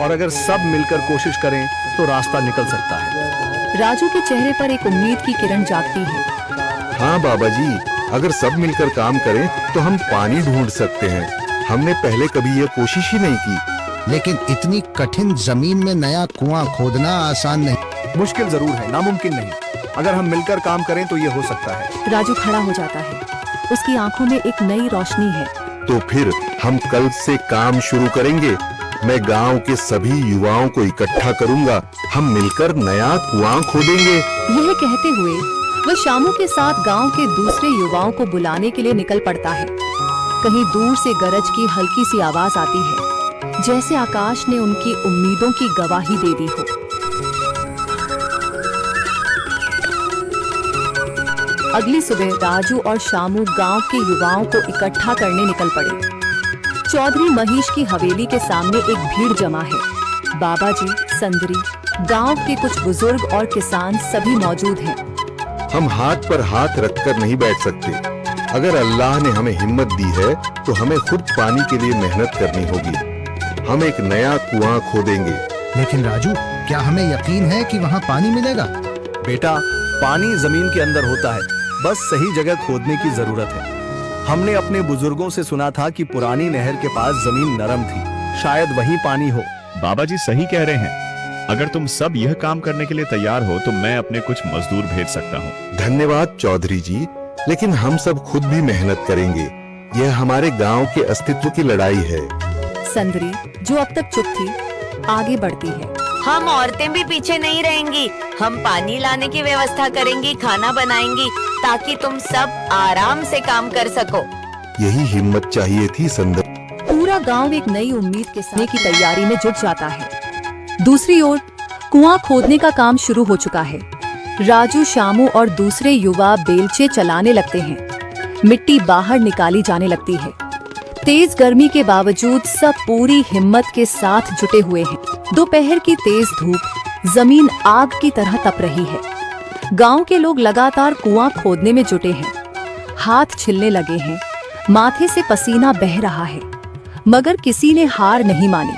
और अगर सब मिलकर कोशिश करें तो रास्ता निकल सकता है। राजू के चेहरे पर एक उम्मीद की किरण जागती है। हाँ बाबा जी, अगर सब मिलकर काम करें तो हम पानी ढूंढ सकते हैं। हमने पहले कभी यह कोशिश ही नहीं की। लेकिन इतनी कठिन जमीन में नया कुआं खोदना आसान नहीं। मुश्किल जरूर है, नामुमकिन नहीं। अगर हम मिलकर काम करें तो ये हो सकता है। राजू खड़ा हो जाता है। उसकी आंखों में एक नई रोशनी है। तो फिर हम कल से काम शुरू करेंगे। मैं गांव के सभी युवाओं को इकट्ठा करूंगा। हम मिलकर नया कुआं खोदेंगे। यह कहते हुए वह शामू के साथ गांव के दूसरे युवाओं को बुलाने के लिए निकल पड़ता है। कहीं दूर से गरज की हल्की सी आवाज आती है, जैसे आकाश ने उनकी उम्मीदों की गवाही दे दी हो। अगली सुबह राजू और शामू गांव के युवाओं को इकट्ठा करने निकल पड़े। चौधरी महेश की हवेली के सामने एक भीड़ जमा है। बाबा जी, संदरी, गांव के कुछ बुजुर्ग और किसान सभी मौजूद हैं। हम हाथ पर हाथ रखकर नहीं बैठ सकते। अगर अल्लाह ने हमें हिम्मत दी है तो हमें खुद पानी के लिए मेहनत करनी होगी। हम एक नया कुआं खोदेंगे। लेकिन राजू, क्या हमें यकीन है कि वहाँ पानी मिलेगा? बेटा, पानी जमीन के अंदर होता है, बस सही जगह खोदने की जरूरत है। हमने अपने बुजुर्गों से सुना था कि पुरानी नहर के पास जमीन नरम थी, शायद वहीं पानी हो। बाबा जी सही कह रहे हैं। अगर तुम सब यह काम करने के लिए तैयार हो तो मैं अपने कुछ मजदूर भेज सकता हूँ। धन्यवाद चौधरी जी, लेकिन हम सब खुद भी मेहनत करेंगे। यह हमारे गांव के अस्तित्व की लड़ाई है। संदरी, जो अब तक चुप थी, आगे बढ़ती है। हम औरतें भी पीछे नहीं रहेंगी। हम पानी लाने की व्यवस्था करेंगी, खाना बनाएंगी, ताकि तुम सब आराम से काम कर सको। यही हिम्मत चाहिए थी संदर। पूरा गांव एक नई उम्मीद के साथ की तैयारी में जुट जाता है। दूसरी ओर कुआं खोदने का काम शुरू हो चुका है। राजू, शामू और दूसरे युवा बेलचे चलाने लगते हैं। मिट्टी बाहर निकाली जाने लगती है। तेज गर्मी के बावजूद सब पूरी हिम्मत के साथ जुटे हुए हैं। दोपहर की तेज धूप जमीन आग की तरह तप रही है। गांव के लोग लगातार कुआं खोदने में जुटे हैं। हाथ छिलने लगे हैं, माथे से पसीना बह रहा है, मगर किसी ने हार नहीं मानी।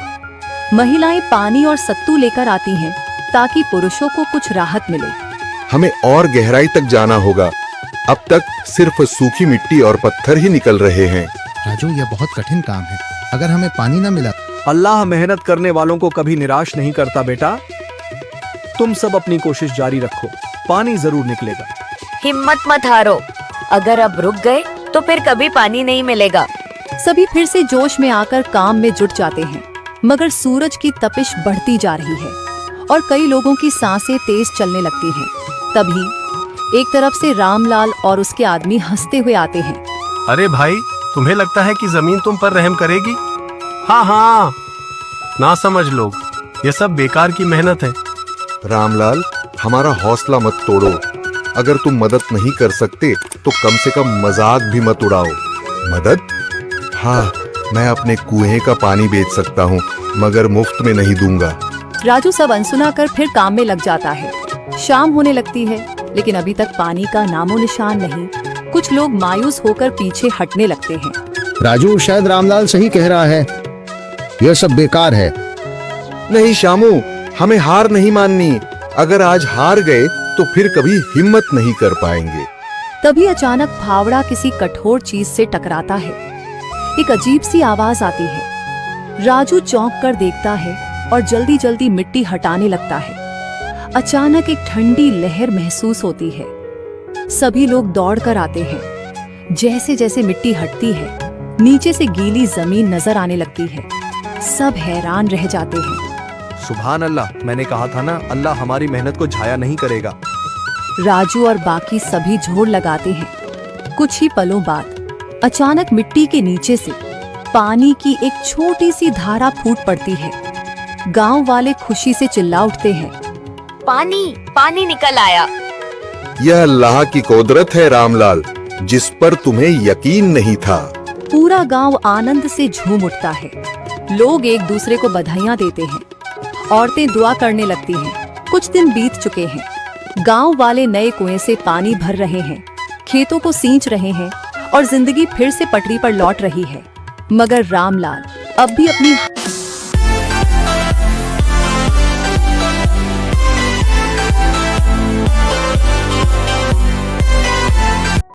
महिलाएं पानी और सत्तू लेकर आती हैं ताकि पुरुषों को कुछ राहत मिले। हमें और गहराई तक जाना होगा। अब तक सिर्फ सूखी मिट्टी और पत्थर ही निकल रहे हैं। राजू, यह बहुत कठिन काम है। अगर हमें पानी न मिला। अल्लाह मेहनत करने वालों को कभी निराश नहीं करता बेटा। तुम सब अपनी कोशिश जारी रखो, पानी जरूर निकलेगा। हिम्मत मत हारो। अगर अब रुक गए तो फिर कभी पानी नहीं मिलेगा। सभी फिर से जोश में आकर काम में जुट जाते हैं, मगर सूरज की तपिश बढ़ती जा रही है और कई लोगों की सांसें तेज चलने लगती हैं। तभी एक तरफ से रामलाल और उसके आदमी हंसते हुए आते हैं। अरे भाई, तुम्हें लगता है कि जमीन तुम पर रहम करेगी? हाँ हाँ, ना समझ लोग, ये सब बेकार की मेहनत है। रामलाल, हमारा हौसला मत तोड़ो। अगर तुम मदद नहीं कर सकते तो कम से कम मजाक भी मत उड़ाओ। मदद? हाँ, मैं अपने कुएं का पानी बेच सकता हूँ, मगर मुफ्त में नहीं दूंगा। राजू सब अनसुना कर फिर काम में लग जाता है। शाम होने लगती है, लेकिन अभी तक पानी का नामो निशान नहीं। कुछ लोग मायूस होकर पीछे हटने लगते हैं। राजू, शायद रामलाल सही कह रहा है। यह सब बेकार है। नहीं शामू, हमें हार नहीं माननी। अगर आज हार गए तो फिर कभी हिम्मत नहीं कर पाएंगे। तभी अचानक फावड़ा किसी कठोर चीज से टकराता है। एक अजीब सी आवाज आती है। राजू चौंक कर देखता है और जल्दी जल्दी मिट्टी हटाने लगता है। अचानक एक ठंडी लहर महसूस होती है। सभी लोग दौड़कर आते हैं। जैसे जैसे मिट्टी हटती है, नीचे से गीली जमीन नजर आने लगती है। सब हैरान रह जाते हैं। सुभान अल्लाह, मैंने कहा था ना, अल्लाह हमारी मेहनत को झाया नहीं करेगा। राजू और बाकी सभी जोर लगाते हैं। कुछ ही पलों बाद अचानक मिट्टी के नीचे से पानी की एक छोटी सी धारा फूट पड़ती है। गांव वाले खुशी से चिल्ला उठते हैं। पानी, पानी निकल आया। यह अल्लाह की कुदरत है रामलाल, जिस पर तुम्हें यकीन नहीं था। पूरा गांव आनंद से झूम उठता है। लोग एक दूसरे को बधाइयां देते हैं। औरतें दुआ करने लगती हैं। कुछ दिन बीत चुके हैं। गांव वाले नए कुएं से पानी भर रहे हैं, खेतों को सींच रहे हैं और जिंदगी फिर से पटरी पर लौट रही है। मगर रामलाल अब भी अपनी